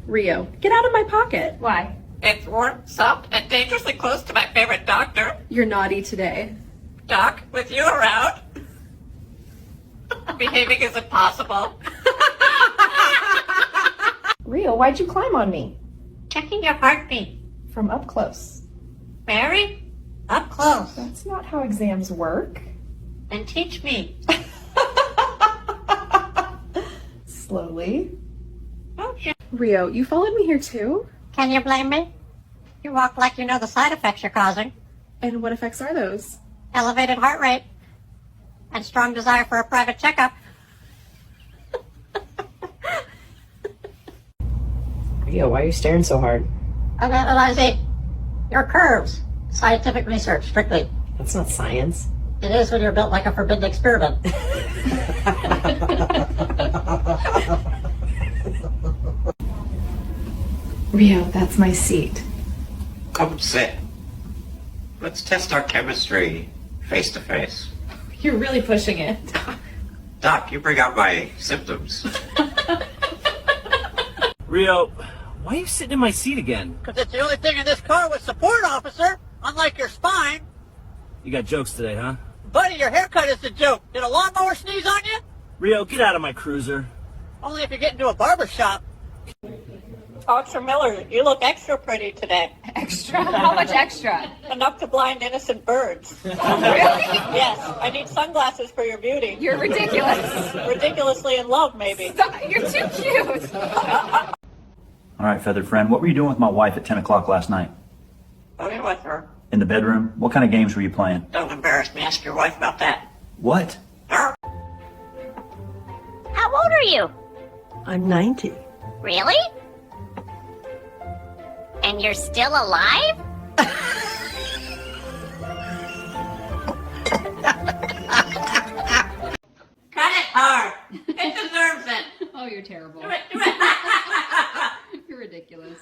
Rio, get out of my pocket. Why? It's warm, soft, and dangerously close to my favorite doctor. You're naughty today. Doc, with you around, behaving is impossible. Rio, why'd you climb on me? Checking your heartbeat. From up close. Mary, up close. That's not how exams work. And teach me. Slowly. Oh, shit. Rio, you followed me here too? Can you blame me? You walk like you know the side effects you're causing. And what effects are those? Elevated heart rate. And strong desire for a private checkup. Rio, why are you staring so hard? I'm analyzing your curves. Scientific research, strictly. That's not science. It is when you're built like a forbidden experiment. Rio, that's my seat. Come sit. Let's test our chemistry face to face. You're really pushing it. Doc, you bring out my symptoms. Rio, why are you sitting in my seat again? Because it's the only thing in this car with support, officer. Unlike your spine. You got jokes today, huh? Buddy, your haircut is the joke. Did a lawnmower sneeze on you? Rio, get out of my cruiser. Only if you get into a barber shop. Officer Miller, you look extra pretty today. Extra? How much extra? Enough to blind innocent birds. Really? Yes, I need sunglasses for your beauty. You're ridiculous. Ridiculously in love, maybe. Stop. You're too cute. All right, feathered friend, what were you doing with my wife at 10 o'clock last night? What are you with her? In the bedroom? What kind of games were you playing? Don't embarrass me. Ask your wife about that. What? Her? How old are you? I'm 90. Really? And you're still alive? Cut it hard. It deserves it. Oh, you're terrible. Do it. You're ridiculous.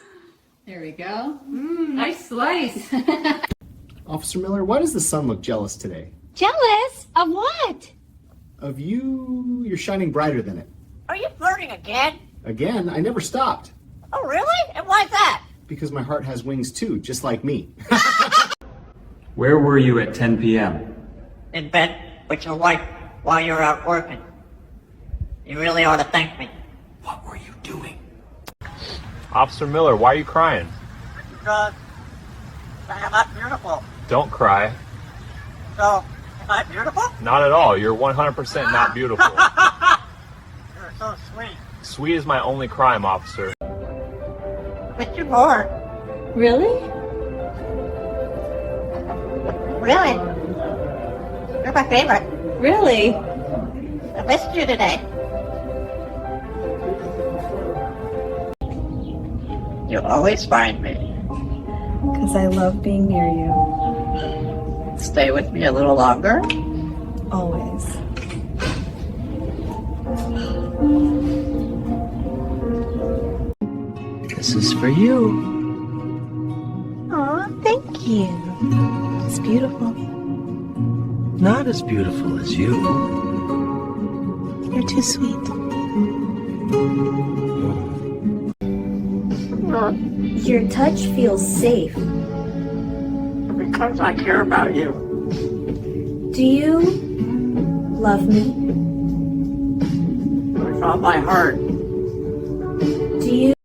There we go. Nice slice. Officer Miller, why does the sun look jealous today? Jealous? Of what? Of you, you're shining brighter than it. Are you flirting again? Again, I never stopped. Oh, really? And why's that? Because my heart has wings too, just like me. Where were you at 10 p.m.? In bed with your wife while you're out working. You really ought to thank me. What were you doing? Officer Miller, why are you crying? Because I'm not beautiful. Don't cry. So, am I beautiful? Not at all. You're 100% not beautiful. You're so sweet. Sweet is my only crime, officer. Miss you more. Really? Really? You're my favorite. Really? I missed you today. You'll always find me. Because I love being near you. Stay with me a little longer. Always. This is for you. Aw, thank you. It's beautiful. Not as beautiful as you. You're too sweet. Your touch feels safe. Because I care about you. Do you love me? With all my heart. Do you?